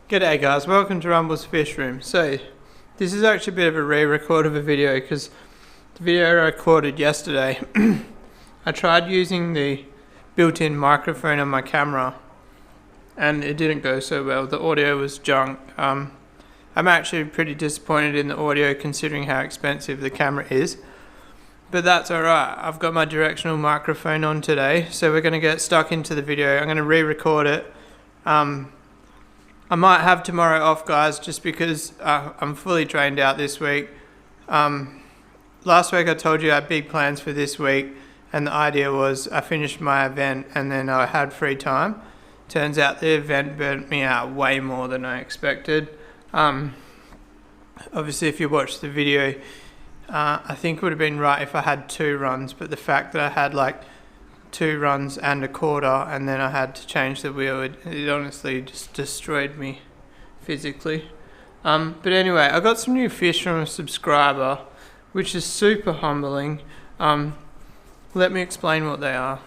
G'day guys, welcome to Rumble's Fish Room. So, this is actually a bit of a re-record of a video because the video I recorded yesterday, I tried using the built-in microphone on my camera and it didn't go so well. The audio was junk. I'm actually pretty disappointed in the audio considering how expensive the camera is. But that's alright, I've got my directional microphone on today, so we're going to get stuck into the video. I'm going to re-record it. I might have tomorrow off, guys, just because I'm fully drained out this week. Last week I told you I had big plans for this week, and the idea was I finished my event and then I had free time. Turns out the event burnt me out way more than I expected. Obviously, if you watched the video, I think it would have been right if I had 2 runs, but the fact that I had like 2 runs and a quarter and then I had to change the wheel, it honestly just destroyed me physically. But anyway, I got some new fish from a subscriber, which is super humbling. Let me explain what they are.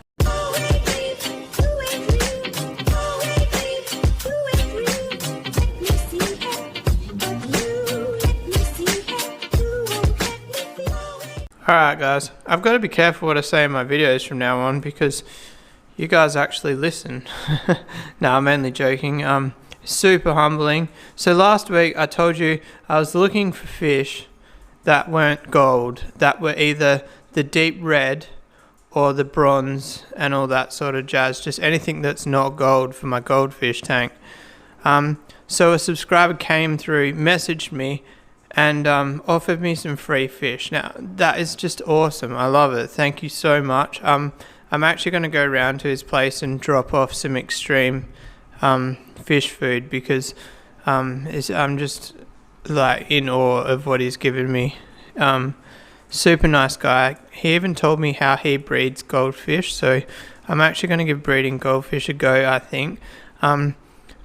Alright guys, I've got to be careful what I say in my videos from now on because you guys actually listen. No, I'm only joking. Super humbling. So last week I told you I was looking for fish that weren't gold, that were either the deep red or the bronze and all that sort of jazz, just anything that's not gold for my goldfish tank. So a subscriber came through, messaged me, and offered me some free fish. Now that is just awesome. I love it. Thank you so much. I'm actually going to go around to his place and drop off some extreme fish food because I'm just like in awe of what he's given me. Super nice guy. He even told me how he breeds goldfish, so I'm actually going to give breeding goldfish a go, I think.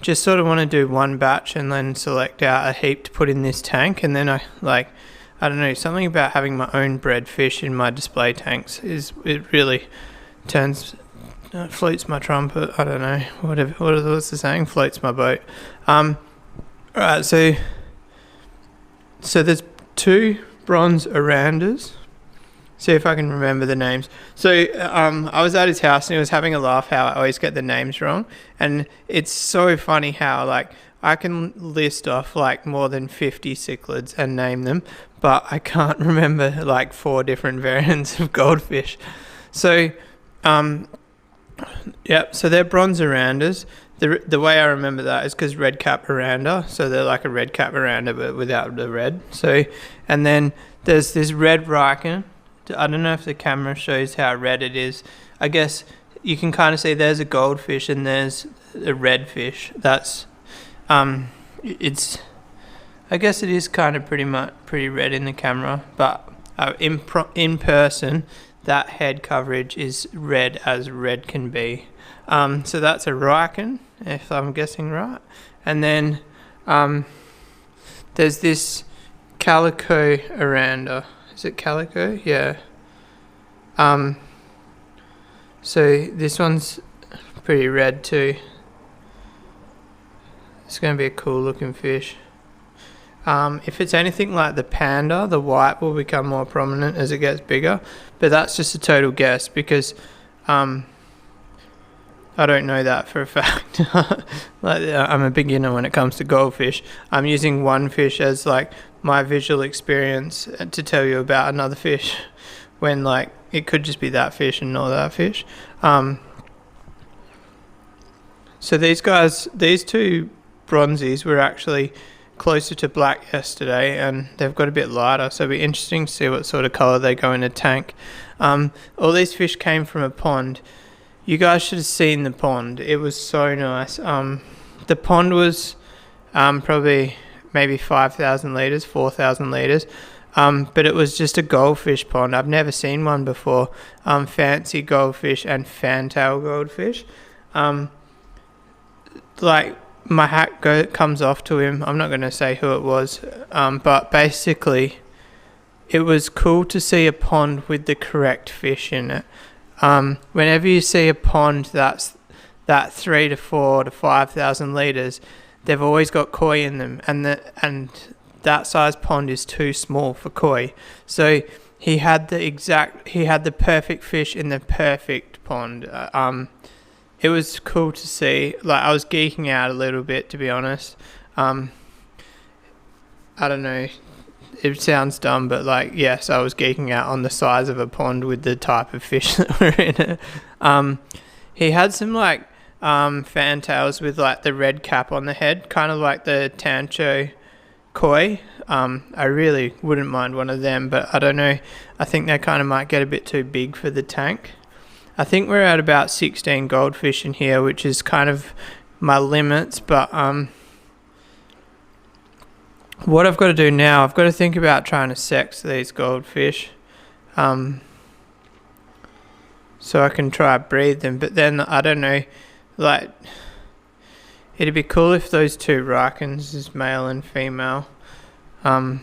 Just sort of want to do one batch and then select out a heap to put in this tank, and then I don't know, something about having my own bred fish in my display tanks it really floats my trumpet. I don't know, what's the saying? Floats my boat. Alright, so there's 2 bronze orandas. See if I can remember the names. So I was at his house and he was having a laugh how I always get the names wrong, and it's so funny how like I can list off like more than 50 cichlids and name them, but I can't remember like 4 different variants of goldfish. So yeah, so they're bronze orandas. The way I remember that is because red cap oranda, so they're like a red cap oranda but without the red. So, and then there's this red riken. I don't know if the camera shows how red it is. I guess you can kind of see there's a goldfish and there's a red fish. That's I guess it is kind of pretty red in the camera, but in person that head coverage is red as red can be. So that's a riken, if I'm guessing right. And then there's this calico oranda. Is it calico? Yeah. So this one's pretty red too. It's going to be a cool looking fish. If it's anything like the panda, the white will become more prominent as it gets bigger. But that's just a total guess because I don't know that for a fact. I'm a beginner when it comes to goldfish. I'm using one fish as like my visual experience to tell you about another fish when like it could just be that fish and not that fish. So these 2 bronzies were actually closer to black yesterday and they've got a bit lighter, so it'll be interesting to see what sort of color they go in a tank. All these fish came from a pond. You guys should have seen the pond. It was so nice. The pond was probably maybe 5,000 litres, 4,000 litres. But it was just a goldfish pond. I've never seen one before. Fancy goldfish and fantail goldfish. Like my hat comes off to him. I'm not going to say who it was. But basically it was cool to see a pond with the correct fish in it. Whenever you see a pond that's that 3 to 4 to 5,000 litres, they've always got koi in them, and that size pond is too small for koi. So he had the perfect fish in the perfect pond. It was cool to see. Like, I was geeking out a little bit, to be honest. I don't know. It sounds dumb, but like, yes, I was geeking out on the size of a pond with the type of fish that were in it. He had some like fantails with like the red cap on the head, kind of like the Tancho koi. I really wouldn't mind one of them, but I don't know. I think they kind of might get a bit too big for the tank. I think we're at about 16 goldfish in here, which is kind of my limits, but what I've got to do now, I've got to think about trying to sex these goldfish, so I can try to breed them. But then I don't know, like, it'd be cool if those two Rikens is male and female. I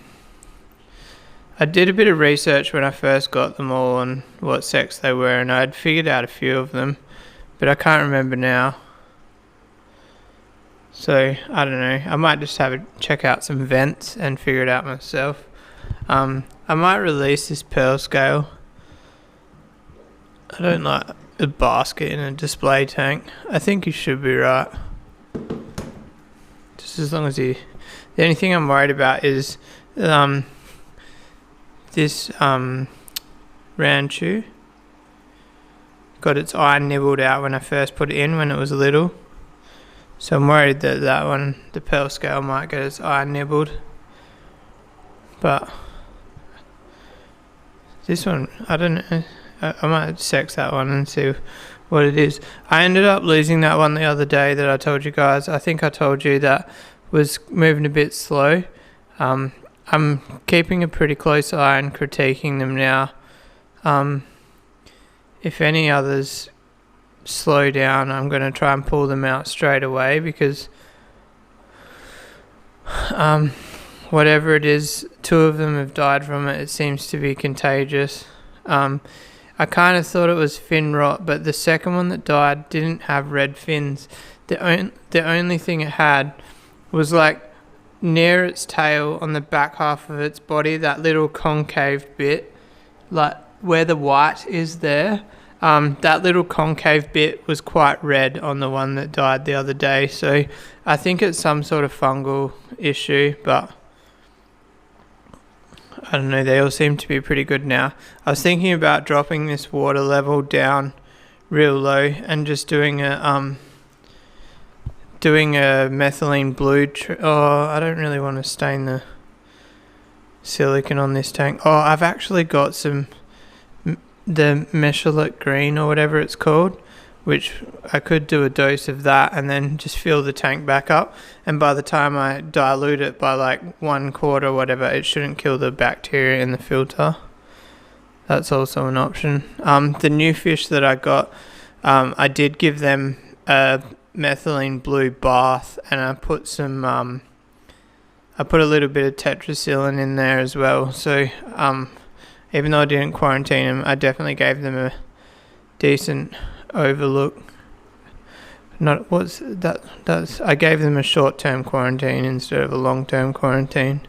did a bit of research when I first got them all on what sex they were, and I'd figured out a few of them, but I can't remember now. So I don't know, I might just check out some vents and figure it out myself. I might release this pearl scale. I don't like a basket in a display tank. I think you should be right. Just as long as the only thing I'm worried about is this Ranchu got its eye nibbled out when I first put it in when it was little. So I'm worried that one, the pearl scale, might get its eye nibbled. But this one, I don't know. I might sex that one and see what it is. I ended up losing that one the other day that I told you guys. I think I told you that was moving a bit slow. I'm keeping a pretty close eye and critiquing them now. If any others slow down, I'm going to try and pull them out straight away, because whatever it is, 2 of them have died from it. It seems to be contagious. I kind of thought it was fin rot, but the second one that died didn't have red fins. The only thing it had was like near its tail on the back half of its body, that little concave bit, like where the white is there, that little concave bit was quite red on the one that died the other day. So I think it's some sort of fungal issue, but I don't know, they all seem to be pretty good now. I was thinking about dropping this water level down real low and just doing a methylene blue. I don't really want to stain the silicon on this tank. I've actually got the Mechalot green or whatever it's called, which I could do a dose of that and then just fill the tank back up, and by the time I dilute it by like 1/4 or whatever, it shouldn't kill the bacteria in the filter. That's also an option. The new fish that I got, I did give them a methylene blue bath, and I put some I put a little bit of tetracycline in there as well. So even though I didn't quarantine them, I definitely gave them a decent overlook. I gave them a short-term quarantine instead of a long-term quarantine.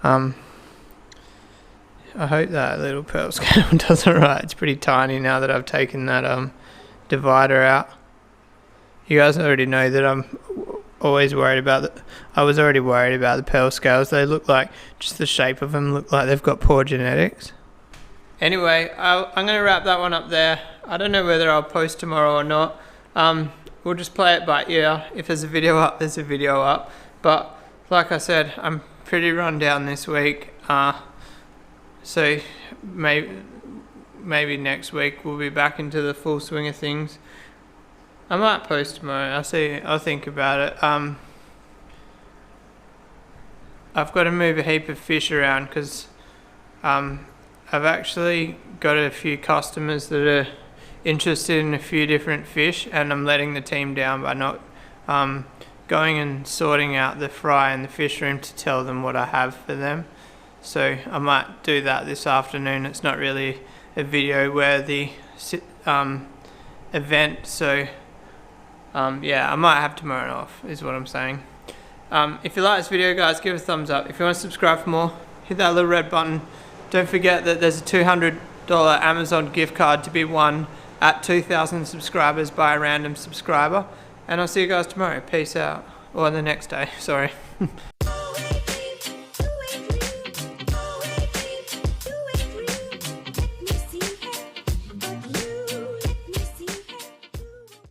I hope that little pearl scale does alright. It's pretty tiny now that I've taken that divider out. You guys already know that I'm always worried about I was already worried about the pearl scales. They look like, just the shape of them look like they've got poor genetics. Anyway, I'm going to wrap that one up there. I don't know whether I'll post tomorrow or not. We'll just play it by ear. If there's a video up, there's a video up. But like I said, I'm pretty run down this week. So maybe next week we'll be back into the full swing of things. I might post tomorrow. I'll think about it. I've got to move a heap of fish around because I've actually got a few customers that are interested in a few different fish, and I'm letting the team down by not going and sorting out the fry in the fish room to tell them what I have for them. So I might do that this afternoon. It's not really a video worthy event, so Yeah, I might have tomorrow off, is what I'm saying. If you like this video, guys, give it a thumbs up. If you want to subscribe for more, hit that little red button. Don't forget that there's a $200 Amazon gift card to be won at 2,000 subscribers by a random subscriber. And I'll see you guys tomorrow. Peace out. Or the next day, sorry.